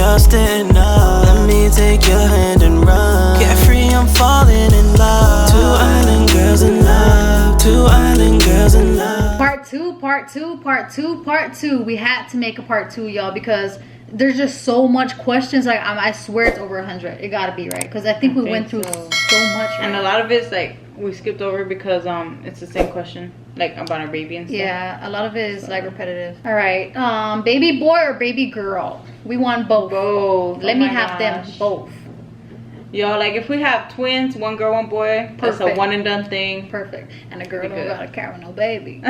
trust enough. Let me take your hand and run. Get free, I'm falling in love. Two island girls in love. Two island girls in love. Part two. We had to make a part 2, y'all, because there's just so much questions. Like I swear it's over 100. It gotta be, right? Because I think we went through so much, right? And a lot of it's like we skipped over because it's the same question, like about our baby and stuff. Yeah, a lot of it is like repetitive. All right, baby boy or baby girl? We want both. Let me have them both. Yo, like if we have twins, one girl, one boy, that's a one and done thing. Perfect. And a girl don't gotta carry no baby.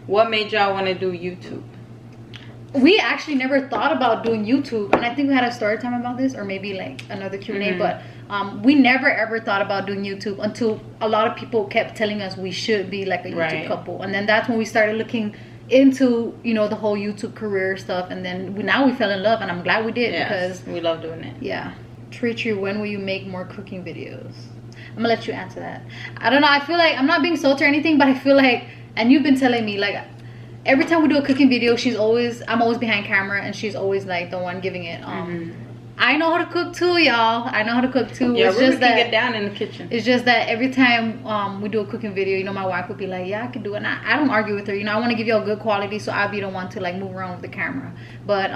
What made y'all want to do YouTube? We actually never thought about doing YouTube, and I think we had a story time about this, or maybe like another Q&A, but we never ever thought about doing YouTube until a lot of people kept telling us we should be like a YouTube couple, and then that's when we started looking into, you know, the whole YouTube career stuff, and then now we fell in love, and I'm glad we did because we love doing it. Yeah. TriTri, when will you make more cooking videos? I'm gonna let you answer that. I don't know, I feel like I'm not being salty or anything, but I feel like, and you've been telling me, like every time we do a cooking video, I'm always behind camera, and she's always like the one giving it. I know how to cook too, y'all. I know how to cook too. Yeah, it's we just can that get down in the kitchen. It's just that every time we do a cooking video, you know, my wife would be like, yeah, I can do it. And I don't argue with her. You know, I want to give y'all good quality, so I be the one to like move around with the camera. But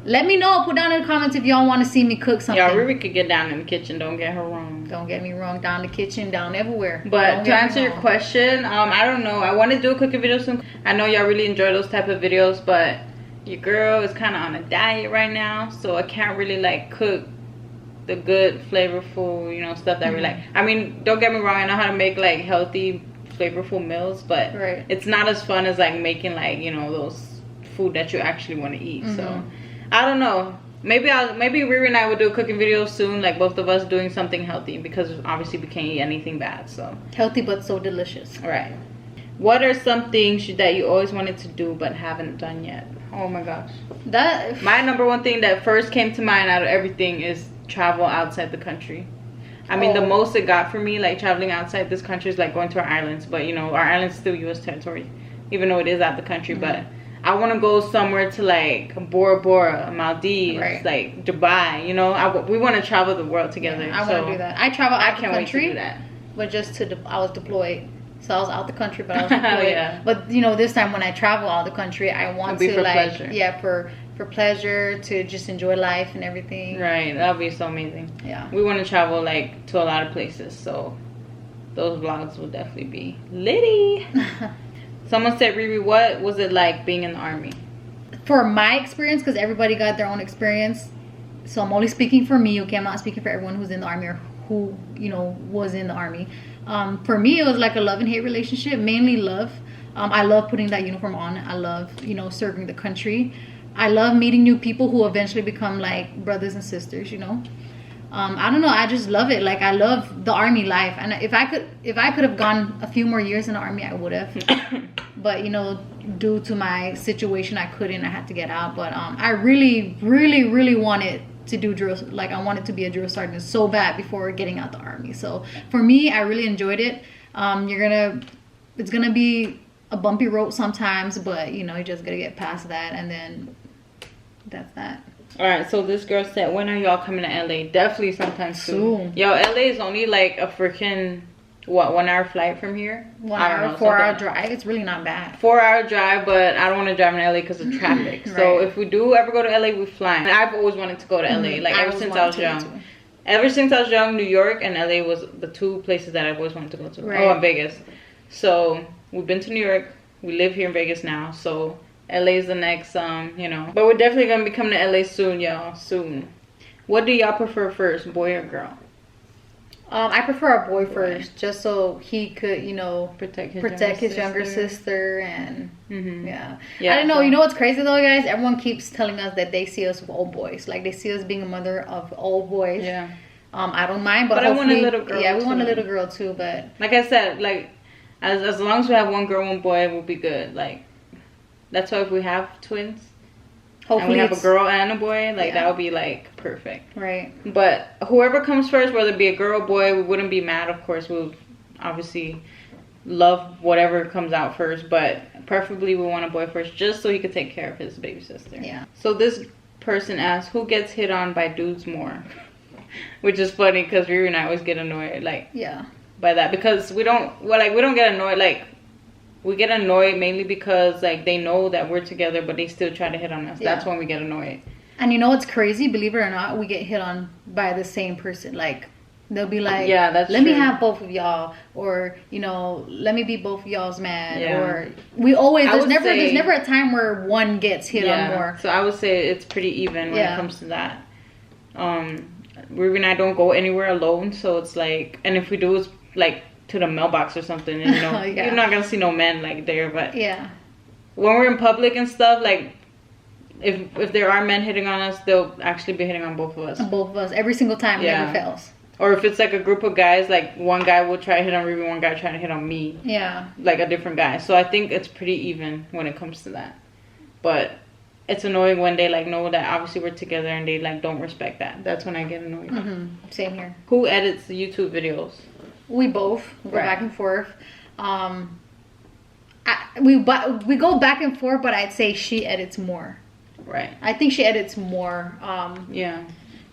let me know. Put down in the comments if y'all want to see me cook something. Yeah, RiRi could get down in the kitchen. Don't get her wrong. Don't get me wrong. Down the kitchen, down everywhere. But to answer your question, I don't know. I want to do a cooking video soon. I know y'all really enjoy those type of videos, but your girl is kind of on a diet right now, so I can't really like cook the good, flavorful, you know, stuff that we like. I mean, don't get me wrong. I know how to make like healthy, flavorful meals, but it's not as fun as like making like, you know, those food that you actually want to eat. So I don't know. Maybe RiRi and I will do a cooking video soon, like both of us doing something healthy, because obviously we can't eat anything bad. So healthy but so delicious. Right. What are some things that you always wanted to do but haven't done yet? Oh my gosh. My number one thing that first came to mind out of everything is travel outside the country. I mean, the most it got for me, like traveling outside this country, is like going to our islands. But you know, our islands still U.S. territory, even though it is out the country. But I want to go somewhere to like Bora Bora, Maldives, like Dubai. You know, we want to travel the world together. I want to do that. I travel out the country. Wait to do that. But just I was deployed. So I was out the country, but I was deployed. But you know, this time when I travel out the country, I want to like pleasure. For pleasure, to just enjoy life and everything. Right, that'll be so amazing. Yeah, we want to travel like to a lot of places, so those vlogs will definitely be litty. Someone said, RiRi, what was it like being in the Army? For my experience, because everybody got their own experience, so I'm only speaking for me. Okay, I'm not speaking for everyone who's in the Army or who, you know, was in the Army. For me, it was like a love and hate relationship, mainly love. I love putting that uniform on. I love, you know, serving the country. I love meeting new people who eventually become like brothers and sisters, you know. I don't know, I just love it. Like, I love the Army life, and if I could have gone a few more years in the Army, I would have. But you know, due to my situation, I couldn't. I had to get out. But I really wanted to do drill. Like, I wanted to be a drill sergeant so bad before getting out the Army. So for me, I really enjoyed it. It's gonna be a bumpy road sometimes, but you know, you just gotta get past that, and then that's that. All right, so this girl said, when are y'all coming to LA? Definitely sometime soon. Yo, LA is only like a freaking, what, 1 hour flight from here? 1 hour, 4 hour drive. It's really not bad. 4 hour drive, but I don't want to drive in LA because of traffic. So if we do ever go to LA, we fly. And I've always wanted to go to LA, like ever since I was young. Ever since I was young, New York and LA was the two places that I've always wanted to go to. Oh, and Vegas. So we've been to New York. We live here in Vegas now, so LA is the next, you know. But we're definitely gonna be coming to LA soon, y'all. Soon. What do y'all prefer first, boy or girl? I prefer a boy first, just so he could, you know, protect his younger sister, and yeah. I don't know. You know what's crazy though, guys? Everyone keeps telling us that they see us with old boys, like they see us being a mother of old boys. Yeah. I don't mind, but I want a little girl. Yeah, we want a little girl too, but like I said, like as long as we have one girl, one boy, we'll be good. Like. That's why if we have twins, hopefully, and we have a girl and a boy, like that would be like perfect. Right. But whoever comes first, whether it be a girl or boy, we wouldn't be mad. Of course, we'll obviously love whatever comes out first, but preferably we want a boy first, just so he could take care of his baby sister. Yeah. So this person asks, who gets hit on by dudes more? Which is funny because Riri and I always get annoyed, like, yeah, by that, because we don't get annoyed, like, we get annoyed mainly because, like, they know that we're together, but they still try to hit on us. Yeah. That's when we get annoyed. And you know what's crazy? Believe it or not, we get hit on by the same person. Like, they'll be like, yeah, that's let true. me have both of y'all, or, you know, let me be both of y'all's man. Yeah. Or we always, there's say- never a time where one gets hit on more. So I would say it's pretty even when Yeah. it comes to that. Ruby and I don't go anywhere alone, so it's like, and if we do, it's like to the mailbox or something, and, you know, Yeah. you're not gonna see no men like there. But Yeah. when we're in public and stuff, like, if there are men hitting on us, they'll actually be hitting on both of us. Both of us, every single time, Yeah. never fails. Or if it's like a group of guys, like one guy will try to hit on Ruby, one guy trying to hit on me. Yeah. Like a different guy. So I think it's pretty even when it comes to that. But it's annoying when they like know that obviously we're together and they like don't respect that. That's when I get annoyed. Same here. Who edits the YouTube videos? We both go Right. back and forth. We go back and forth, but I'd say she edits more. Right. I think she edits more. Yeah.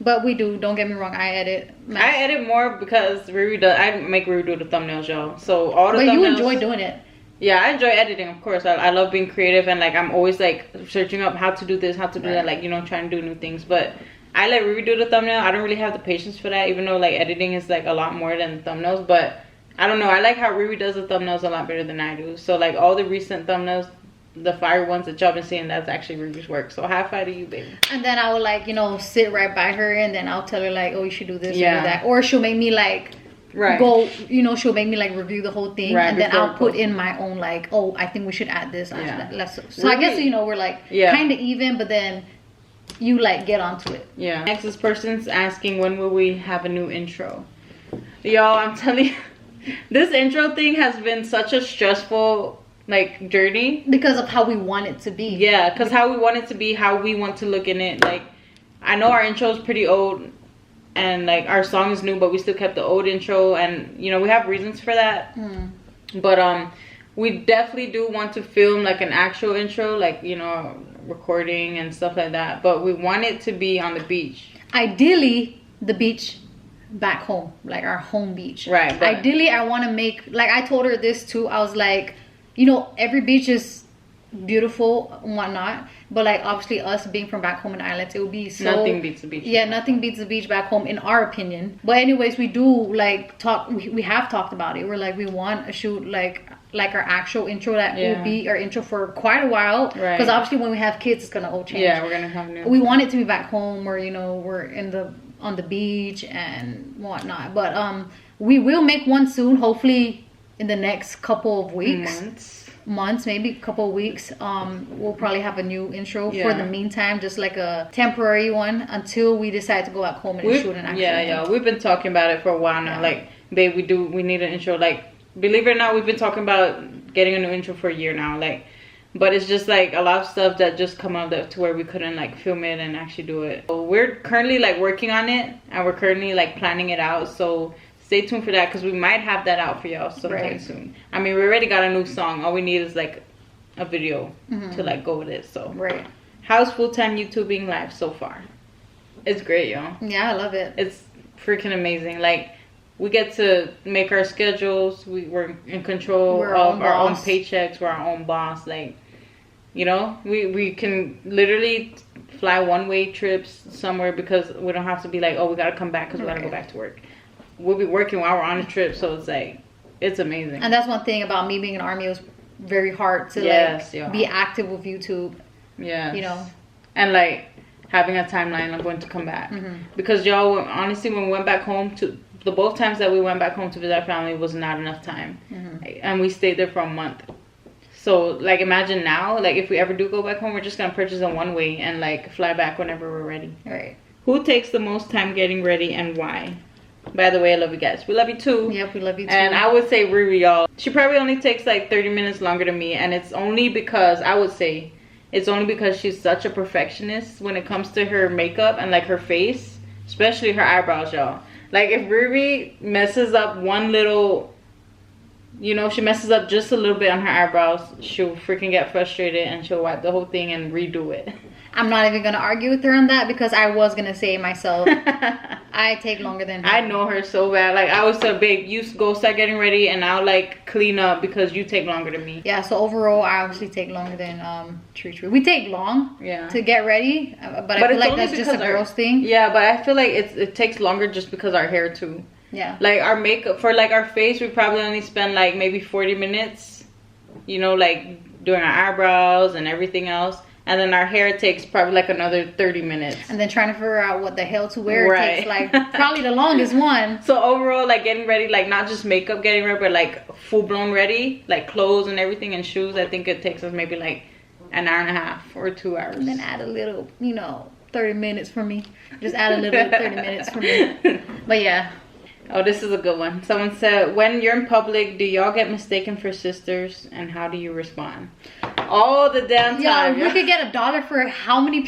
But we do. Don't get me wrong. I edit. I edit more because Riri does. I make Riri do the thumbnails, y'all. So all the But thumbnails. you enjoy doing it. Yeah, I enjoy editing, of course. I love being creative, and like I'm always like searching up how to do this, how to do that, like, you know, trying to do new things. But I let Riri do the thumbnail. I don't really have the patience for that, even though like editing is like a lot more than the thumbnails. But I don't know. I like how Riri does the thumbnails a lot better than I do. So like all the recent thumbnails, the fire ones that y'all been seeing, that's actually Riri's work. So high five to you, baby. And then I will like, you know, sit right by her, and then I'll tell her like, oh, you should do this or Yeah. do that. Or she'll make me like Right. go, you know, she'll make me like review the whole thing, Right, and then before I'll put posting. in my own like, oh, I think we should add this. Yeah. That. So I guess, you know, we're like kind of even, but then you like get onto it. Yeah. Next, this person's asking, when will we have a new intro? Y'all, I'm telling you, this intro thing has been such a stressful like journey Because of how we want it to be. Yeah, because how we want it to be, how we want to look in it. Like, I know our intro is pretty old, and like our song is new, but we still kept the old intro, and you know, we have reasons for that. But we definitely do want to film like an actual intro, like, you know, recording and stuff like that. But we want it to be on the beach. Ideally, the beach back home, like our home beach. Right. But Ideally, I want to make, like I told her this too. I was like, you know, every beach is beautiful and whatnot, but like obviously us being from back home in Ireland, it would be so, nothing beats the beach. yeah, nothing beats the beach back home in our opinion. But anyways, we do like talk, we have talked about it. We're like, we want to shoot like our actual intro that will be our intro for quite a while, Right. because obviously when we have kids, it's gonna all change. Yeah, we're gonna have new. We want it to be back home, or, you know, we're on the beach and whatnot. But we will make one soon, hopefully in the next couple of weeks, months, maybe a couple of weeks. We'll probably have a new intro for the meantime, just like a temporary one until we decide to go back home and shoot an actual yeah, we've been talking about it for a while now. Like, babe, we need an intro. Like, believe it or not, we've been talking about getting a new intro for a year now. Like, but it's just like a lot of stuff that just come up to where we couldn't like film it and actually do it. So we're currently like working on it, and we're currently like planning it out. So stay tuned for that, because we might have that out for y'all sometime soon. I mean, we already got a new song. All we need is like a video to like go with it. So how's full-time YouTubing life so far? It's great, y'all. Yeah, I love it. It's freaking amazing. Like, we get to make our schedules. We're in control of our own paychecks. We're our own boss. Like, you know, we can literally fly one-way trips somewhere, because we don't have to be like, oh, we gotta come back because we gotta go back to work. We'll be working while we're on a trip, so it's like, it's amazing. And that's one thing about me being in the Army. It was very hard to like be active with YouTube. Yeah, you know, and like having a timeline of when to come back, because y'all, honestly, when we went back home, to the both times that we went back home to visit our family was not enough time, and we stayed there for a month. So like, imagine now, like if we ever do go back home, we're just gonna purchase a one-way and like fly back whenever we're ready. Right. Who takes the most time getting ready, and why? By the way, I love you guys. We love you too. Yep, we love you too. And I would say Riri, y'all. She probably only takes like 30 minutes longer than me. And it's only because, I would say, it's only because she's such a perfectionist when it comes to her makeup and like her face. Especially her eyebrows, y'all. Like, if Riri messes up one little, you know, she messes up just a little bit on her eyebrows, she'll freaking get frustrated and she'll wipe the whole thing and redo it. I'm not even gonna argue with her on that because I was gonna say myself, I take longer than her. I know her so bad. Like I was so babe, you go start getting ready and I'll like clean up because you take longer than me. Yeah, so overall I obviously take longer than TriTri. We take long to get ready, but I feel like that's just a girl's thing. Yeah, but I feel like it takes longer just because our hair too. Yeah. Like our makeup for like our face, we probably only spend like maybe 40 minutes, you know, like doing our eyebrows and everything else. And then our hair takes probably like another 30 minutes. And then trying to figure out what the hell to wear takes like probably the longest one. So overall, like getting ready, like not just makeup getting ready, but like full blown ready, like clothes and everything and shoes, I think it takes us maybe like an hour and a half or 2 hours. And then add a little, you know, 30 minutes for me. Just add a little 30 minutes for me. But yeah. Oh, this is a good one. Someone said, when you're in public, do y'all get mistaken for sisters and how do you respond? All the damn time. Yeah, we could get $1 for how many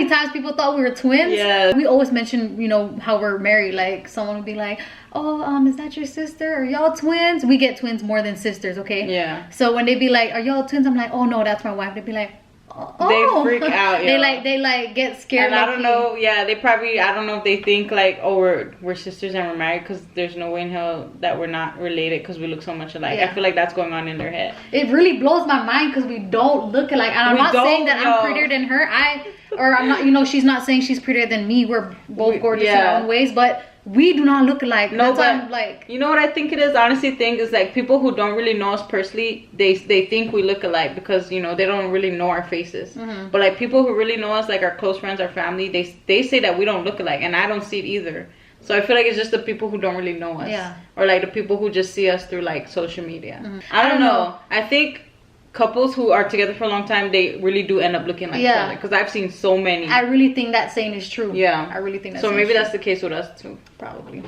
times people thought we were twins. Yeah. We always mention, you know, how we're married. Like someone would be like, oh, is that your sister? Are y'all twins? We get twins more than sisters, okay? Yeah. So when they be like, are y'all twins? I'm like, oh no, that's my wife. They'd be like, oh. They freak out. Yeah. they like get scared. And I don't know. Yeah, they probably. I don't know if they think like, oh, we're sisters and we're married, because there's no way in hell that we're not related because we look so much alike. I feel like that's going on in their head. It really blows my mind because we don't look alike. And I'm not saying that I'm prettier than her. I'm not. You know, she's not saying she's prettier than me. We're both gorgeous in our own ways, but we do not look alike. No, that's but I'm like, you know what I think it is? Honestly, think is like people who don't really know us personally, they think we look alike because, you know, they don't really know our faces. But like people who really know us, like our close friends, our family, they say that we don't look alike, and I don't see it either. So I feel like it's just the people who don't really know us, or like the people who just see us through like social media. I don't know. I think couples who are together for a long time, they really do end up looking like each other, because I've seen so many. I really think that saying is true. Yeah, I really think that. So maybe that's the case with us too. Probably.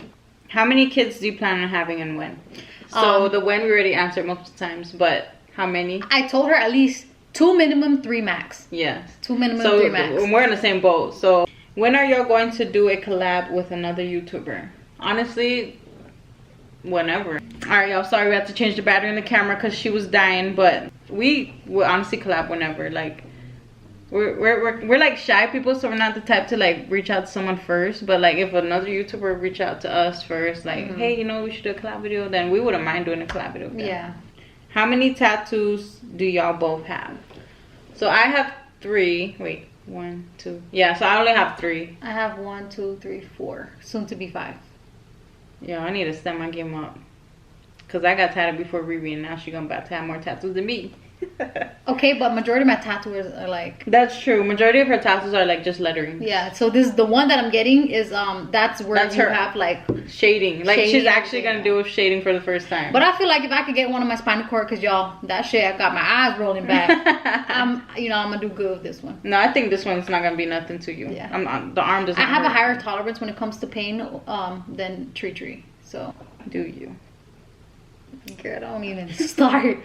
How many kids do you plan on having and when? So the when we already answered multiple times, but how many? I told her at least 2 minimum, 3 max. Yes. 2 minimum, 3 max. So we're in the same boat. So when are y'all going to do a collab with another YouTuber? Honestly, whenever. All right, y'all. Sorry, we had to change the battery in the camera because she was dying, but we will honestly collab whenever. Like we're like shy people, so we're not the type to like reach out to someone first. But like if another YouTuber reach out to us first, like hey, you know, we should do a collab video, then we wouldn't mind doing a collab video. Yeah. How many tattoos do y'all both have? So I have 3. Wait, 1, 2. Yeah, so I only have 3. I have 1, 2, 3, 4. Soon to be 5. Yeah, I need to step my game up. Because I got tattooed before RiRi, and now she's going to about to have more tattoos than me. Okay, but majority of my tattoos are like... That's true. Majority of her tattoos are like just lettering. Yeah, so this the one that I'm getting is that's where you have like shading. Like she's actually gonna do shading for the first time. But I feel like if I could get one of my spinal cord, because y'all, that shit, I got my eyes rolling back. I'm gonna do good with this one. No, I think this one's not gonna be nothing to you. Yeah. The arm doesn't. I have a higher tolerance when it comes to pain than TriTri. So do you? Girl, don't even start.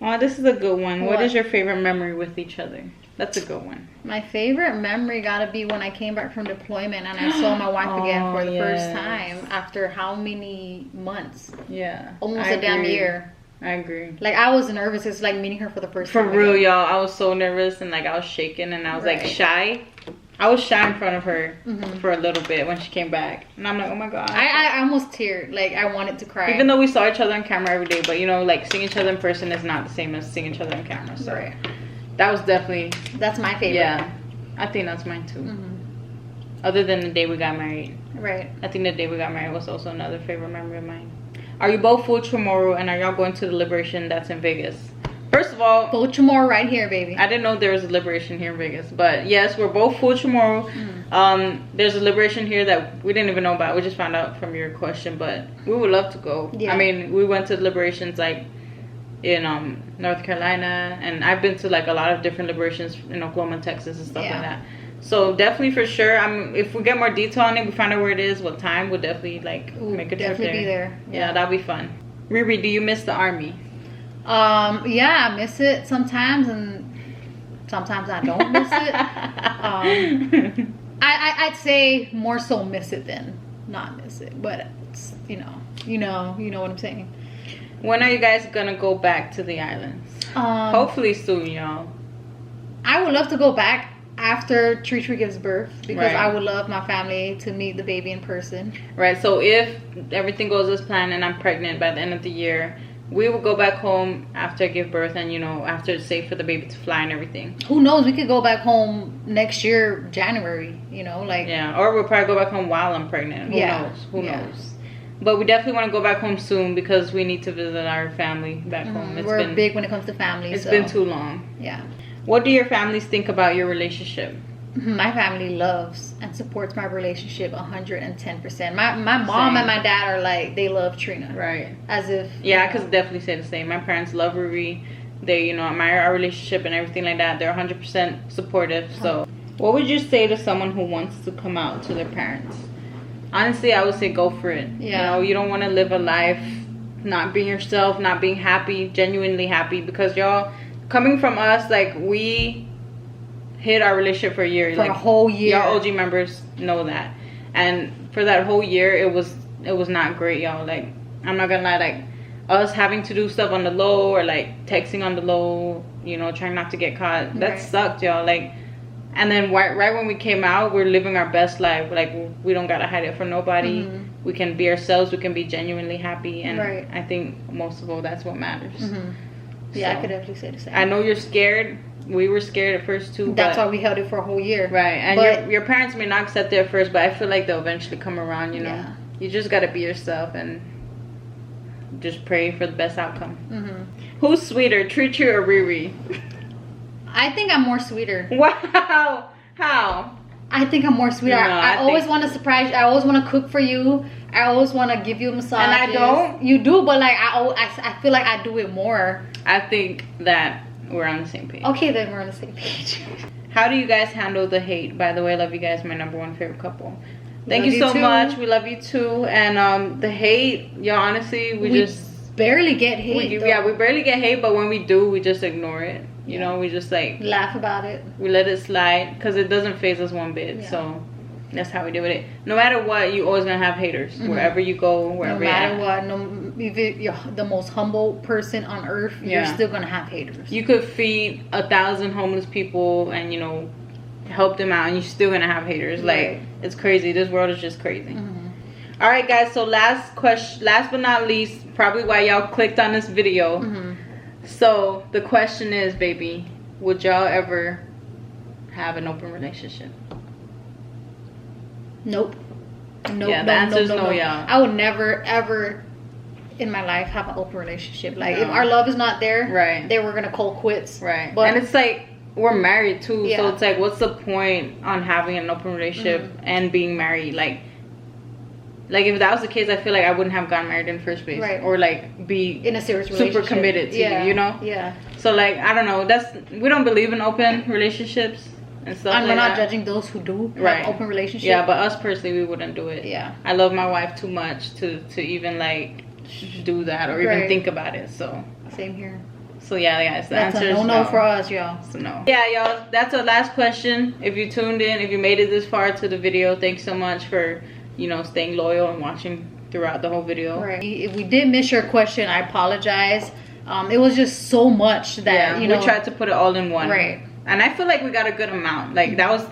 Oh, this is a good one. What is your favorite memory with each other? That's a good one. My favorite memory gotta be when I came back from deployment and I saw my wife again for the first time after how many months? Yeah. Almost a damn year. I agree. Like I was nervous. It's like meeting her for the first time. For real, y'all. I was so nervous and like I was shaking and I was like shy. I was shy in front of her for a little bit when she came back. And I'm like, oh my God. I almost teared. Like, I wanted to cry. Even though we saw each other on camera every day. But, you know, like, seeing each other in person is not the same as seeing each other on camera. So, that was definitely... That's my favorite. Yeah. I think that's mine, too. Other than the day we got married. Right. I think the day we got married was also another favorite memory of mine. Are you both full tomorrow? And are y'all going to the Liberation that's in Vegas? First of all, full tomorrow right here, baby. I didn't know there was a Liberation here in Vegas, but yes, we're both full tomorrow. There's a Liberation here that we didn't even know about. We just found out from your question, but we would love to go. I mean, we went to Liberations like in North Carolina, and I've been to like a lot of different Liberations in Oklahoma, Texas, and stuff like that. So definitely for sure. If we get more detail on it, we find out where it is, what time, we'll definitely like make a trip there. Definitely be there. Yeah, that'll be fun. RiRi, do you miss the Army? Yeah, I miss it sometimes, and sometimes I don't miss it. I'd say more so miss it than not miss it, but it's, you know what I'm saying. When are you guys gonna go back to the islands? Hopefully soon, y'all. I would love to go back after TriTri gives birth, because Right. I would love my family to meet the baby in person. Right. So if everything goes as planned and I'm pregnant by the end of the year, we will go back home after I give birth, and after it's safe for the baby to fly and everything. Who knows? We could go back home next year, January. Yeah. Or we'll probably go back home while I'm pregnant. Who knows? Who knows? But we definitely want to go back home soon because we need to visit our family back home. We're big when it comes to family. It's been too long. Yeah. What do your families think about your relationship? My family loves and supports my relationship 110%. My mom Same. and my dad are like, they love Trina. Right. As if... Yeah, I could definitely say the same. My parents love RiRi. They, admire our relationship and everything like that. They're 100% supportive. So, what would you say to someone who wants to come out to their parents? Honestly, I would say go for it. Yeah. You don't want to live a life not being yourself, not being happy, genuinely happy. Because y'all, coming from us, like, we hid our relationship for a year. For a whole year. Y'all OG members know that. And for that whole year, it was not great, y'all. Like, I'm not gonna lie, like, us having to do stuff on the low or like texting on the low, trying not to get caught, that sucked, y'all. Like, and then right when we came out, we're living our best life. Like, we don't gotta hide it from nobody. We can be ourselves. We can be genuinely happy. And I think most of all, that's what matters. Yeah, So, I could definitely say the same. I know you're scared. We were scared at first too. That's why we held it for a whole year. Right. And but, your parents may not accept it at first, but I feel like they'll eventually come around, Yeah. You just gotta be yourself and just pray for the best outcome. Who's sweeter, TriTri or RiRi? I think I'm more sweeter. Wow. How? I think I'm more sweeter. No, I always want to surprise you. I always want to cook for you. I always want to give you a massage. And I don't? You do, but like I feel like I do it more. I think that we're on the same page. Okay, then we're on the same page. How do you guys handle the hate? By the way, I love you guys. My #1 favorite couple. Thank Love you you so too. much. We love you too. And the hate, y'all, honestly, we just barely get hate. we barely get hate, but when we do, we just ignore it. You know, we just like laugh about it. We let it slide because it doesn't faze us one bit. Yeah. So that's how we deal with it. No matter what, you always gonna have haters wherever you go, wherever No matter what, if you're the most humble person on earth, you're still gonna have haters. You could feed 1,000 homeless people and help them out, and you're still gonna have haters. Like, it's crazy. This world is just crazy. All right, guys. So last but not least, probably why y'all clicked on this video. So the question is, baby, would y'all ever have an open relationship? Nope. Yeah, the answer is no, y'all. I would never ever in my life have an open relationship. Like, if our love is not there, then we're gonna call quits. Right. But and it's like, we're married too, so it's like, what's the point on having an open relationship and being married? Like if that was the case, I feel like I wouldn't have gotten married in the first place, or like be in a serious relationship, super committed to you, Yeah. So like, I don't know. We don't believe in open relationships and stuff. And like we're not that. judging those who do have open relationships. Yeah, but us personally, we wouldn't do it. Yeah. I love my wife too much to even like do that or even think about it. So same here. So yeah, guys, the That's answer a is no for us, y'all. So no. Yeah, y'all, that's our last question. If you tuned in, if you made it this far to the video, thanks so much for staying loyal and watching throughout the whole video. Right. If we did miss your question, I apologize. It was just so much that we tried to put it all in one. Right. And I feel like we got a good amount. Like, that was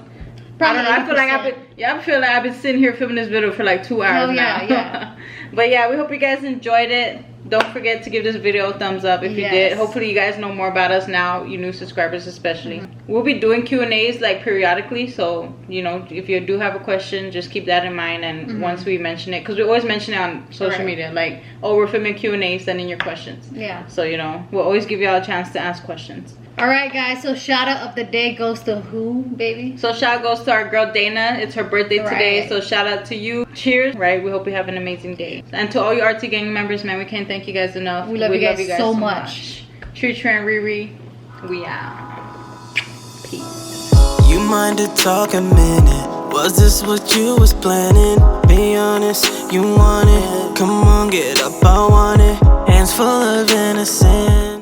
probably, I don't know. I feel like I feel like I've been sitting here filming this video for like 2 hours now. Yeah. But yeah, we hope you guys enjoyed it. Don't forget to give this video a thumbs up if you did. Hopefully you guys know more about us now, you new subscribers especially. We'll be doing Q&As like periodically, so if you do have a question, just keep that in mind. And once we mention it, because we always mention it on social media, like, oh, we're filming Q&A, send in your questions. Yeah. So we'll always give y'all a chance to ask questions. All right, guys, so shout out of the day goes to who, baby? So shout out goes to our girl Dana. It's her birthday today, so shout out to you. Cheers. We hope you have an amazing day. And to all you RT gang members, man, we can't thank you guys enough. We love you guys so much. TriTri and RiRi, we out. Peace. You mind to talk a minute? Was this what you was planning? Be honest, you want it. Come on, get up, I want it. Hands full of innocence.